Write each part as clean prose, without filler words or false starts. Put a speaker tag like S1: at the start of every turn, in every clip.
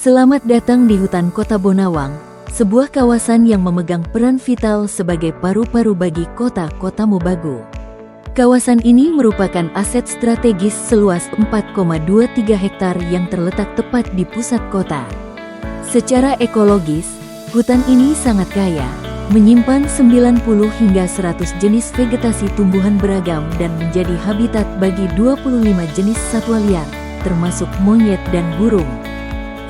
S1: Selamat datang di hutan Kota Bonawang, sebuah kawasan yang memegang peran vital sebagai paru-paru bagi kota-kota Mobagu. Kawasan ini merupakan aset strategis seluas 4,23 hektar yang terletak tepat di pusat kota. Secara ekologis, hutan ini sangat kaya, menyimpan 90 hingga 100 jenis vegetasi tumbuhan beragam dan menjadi habitat bagi 25 jenis satwa liar, termasuk monyet dan burung.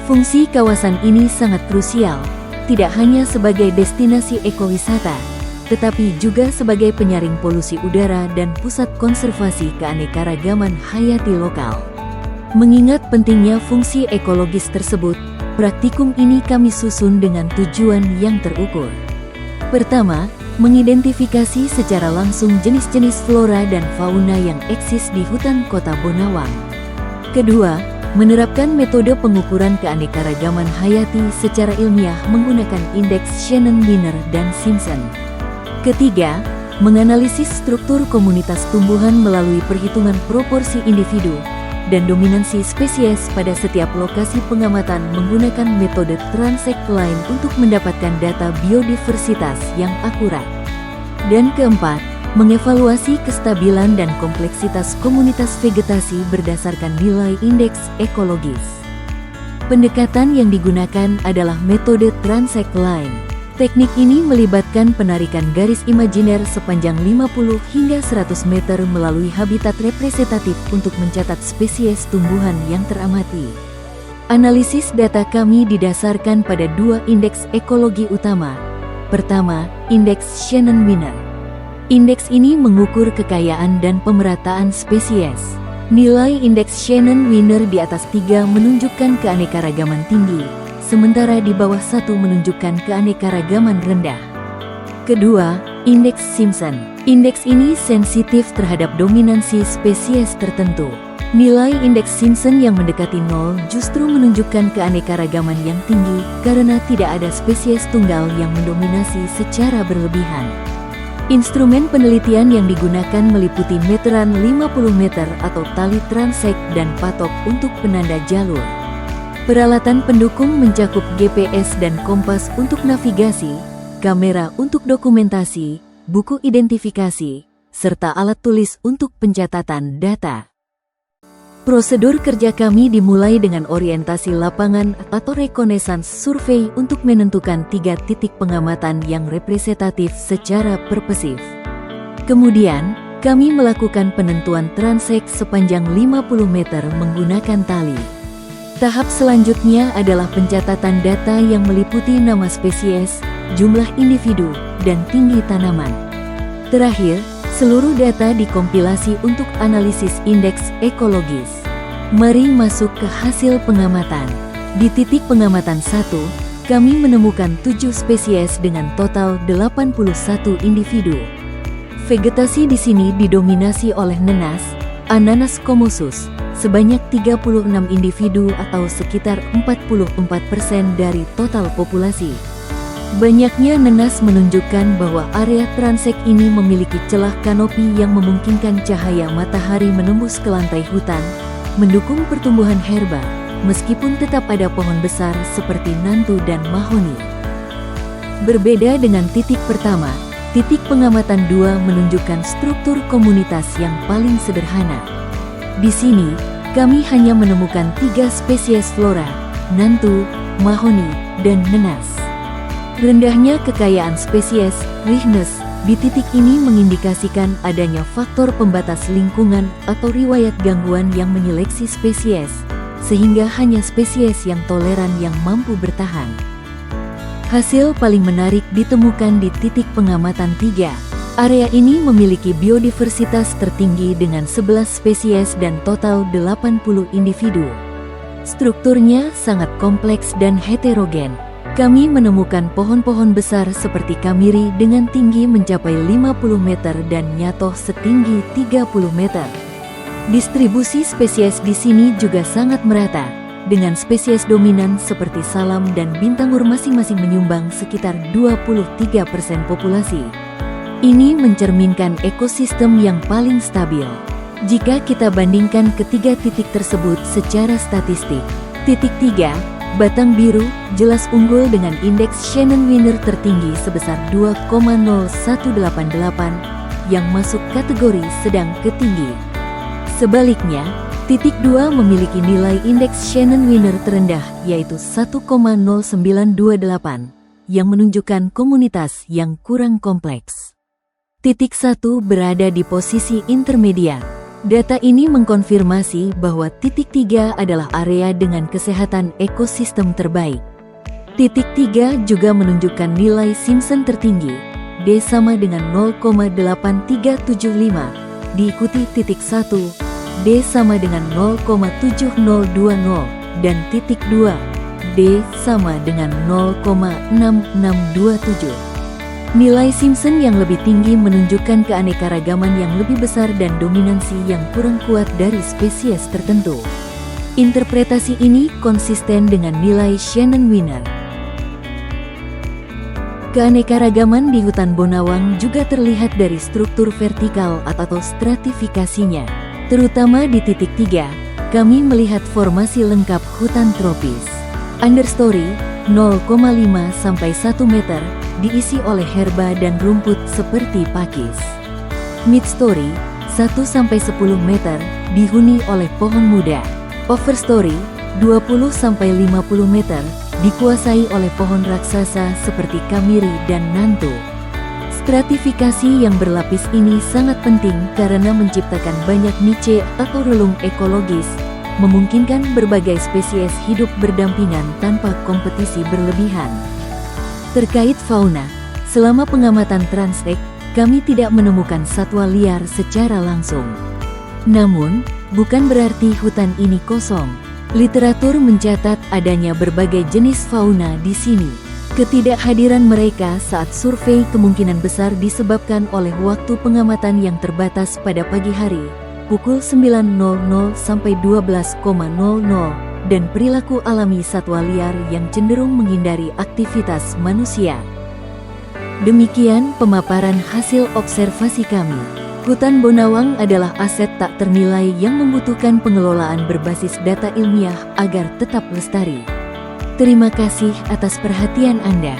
S1: Fungsi kawasan ini sangat krusial, tidak hanya sebagai destinasi ekowisata, tetapi juga sebagai penyaring polusi udara dan pusat konservasi keanekaragaman hayati lokal. Mengingat pentingnya fungsi ekologis tersebut, praktikum ini kami susun dengan tujuan yang terukur. Pertama, mengidentifikasi secara langsung jenis-jenis flora dan fauna yang eksis di hutan Kota Bonawang. Kedua, menerapkan metode pengukuran keanekaragaman hayati secara ilmiah menggunakan indeks Shannon-Wiener dan Simpson. Ketiga, menganalisis struktur komunitas tumbuhan melalui perhitungan proporsi individu dan dominansi spesies pada setiap lokasi pengamatan menggunakan metode transect line untuk mendapatkan data biodiversitas yang akurat. Dan keempat, mengevaluasi kestabilan dan kompleksitas komunitas vegetasi berdasarkan nilai indeks ekologis. Pendekatan yang digunakan adalah metode transect line. Teknik ini melibatkan penarikan garis imajiner sepanjang 50 hingga 100 meter melalui habitat representatif untuk mencatat spesies tumbuhan yang teramati. Analisis data kami didasarkan pada dua indeks ekologi utama. Pertama, indeks Shannon-Wiener. Indeks ini mengukur kekayaan dan pemerataan spesies. Nilai indeks Shannon-Wiener di atas 3 menunjukkan keanekaragaman tinggi, sementara di bawah 1 menunjukkan keanekaragaman rendah. Kedua, indeks Simpson. Indeks ini sensitif terhadap dominansi spesies tertentu. Nilai indeks Simpson yang mendekati 0 justru menunjukkan keanekaragaman yang tinggi karena tidak ada spesies tunggal yang mendominasi secara berlebihan. Instrumen penelitian yang digunakan meliputi meteran 50 meter atau tali transect dan patok untuk penanda jalur. Peralatan pendukung mencakup GPS dan kompas untuk navigasi, kamera untuk dokumentasi, buku identifikasi, serta alat tulis untuk pencatatan data. Prosedur kerja kami dimulai dengan orientasi lapangan atau reconnaissance survey untuk menentukan 3 titik pengamatan yang representatif secara perpesif. Kemudian, kami melakukan penentuan transect sepanjang 50 meter menggunakan tali. Tahap selanjutnya adalah pencatatan data yang meliputi nama spesies, jumlah individu, dan tinggi tanaman. Terakhir, seluruh data dikompilasi untuk analisis indeks ekologis. Mari masuk ke hasil pengamatan. Di titik pengamatan 1, kami menemukan 7 spesies dengan total 81 individu. Vegetasi di sini didominasi oleh nenas, Ananas commosus, sebanyak 36 individu atau sekitar 44% dari total populasi. Banyaknya nenas menunjukkan bahwa area transect ini memiliki celah kanopi yang memungkinkan cahaya matahari menembus ke lantai hutan, mendukung pertumbuhan herba, meskipun tetap ada pohon besar seperti nantu dan mahoni. Berbeda dengan titik pertama, titik pengamatan 2 menunjukkan struktur komunitas yang paling sederhana. Di sini, kami hanya menemukan 3 spesies flora, nantu, mahoni, dan nenas. Rendahnya kekayaan spesies, richness, di titik ini mengindikasikan adanya faktor pembatas lingkungan atau riwayat gangguan yang menyeleksi spesies, sehingga hanya spesies yang toleran yang mampu bertahan. Hasil paling menarik ditemukan di titik pengamatan 3. Area ini memiliki biodiversitas tertinggi dengan 11 spesies dan total 80 individu. Strukturnya sangat kompleks dan heterogen. Kami menemukan pohon-pohon besar seperti kamiri dengan tinggi mencapai 50 meter dan nyatoh setinggi 30 meter. Distribusi spesies di sini juga sangat merata, dengan spesies dominan seperti salam dan bintangur masing-masing menyumbang sekitar 23% populasi. Ini mencerminkan ekosistem yang paling stabil. Jika kita bandingkan ketiga titik tersebut secara statistik, titik 3, Batang biru jelas unggul dengan indeks Shannon-Wiener tertinggi sebesar 2,0188 yang masuk kategori sedang ke tinggi. Sebaliknya, titik 2 memiliki nilai indeks Shannon-Wiener terendah yaitu 1,0928 yang menunjukkan komunitas yang kurang kompleks. Titik 1 berada di posisi intermediat. Data ini mengkonfirmasi bahwa titik 3 adalah area dengan kesehatan ekosistem terbaik. Titik 3 juga menunjukkan nilai Simpson tertinggi, D sama dengan 0,8375, diikuti titik 1, D sama dengan 0,7020, dan titik 2, D sama dengan 0,6627. Nilai Simpson yang lebih tinggi menunjukkan keanekaragaman yang lebih besar dan dominansi yang kurang kuat dari spesies tertentu. Interpretasi ini konsisten dengan nilai Shannon-Wiener. Keanekaragaman di hutan Bonawang juga terlihat dari struktur vertikal atau stratifikasinya. Terutama di titik 3, kami melihat formasi lengkap hutan tropis. Understory 0,5 sampai 1 meter diisi oleh herba dan rumput seperti pakis. Midstory 1 sampai 10 meter dihuni oleh pohon muda. Overstory 20 sampai 50 meter dikuasai oleh pohon raksasa seperti kamiri dan nantu. Stratifikasi yang berlapis ini sangat penting karena menciptakan banyak niche atau relung ekologis, memungkinkan berbagai spesies hidup berdampingan tanpa kompetisi berlebihan. Terkait fauna, selama pengamatan Transtek, kami tidak menemukan satwa liar secara langsung. Namun, bukan berarti hutan ini kosong. Literatur mencatat adanya berbagai jenis fauna di sini. Ketidakhadiran mereka saat survei kemungkinan besar disebabkan oleh waktu pengamatan yang terbatas pada pagi hari, pukul 9.00 sampai 12.00, dan perilaku alami satwa liar yang cenderung menghindari aktivitas manusia. Demikian pemaparan hasil observasi kami. Hutan Bonawang adalah aset tak ternilai yang membutuhkan pengelolaan berbasis data ilmiah agar tetap lestari. Terima kasih atas perhatian Anda.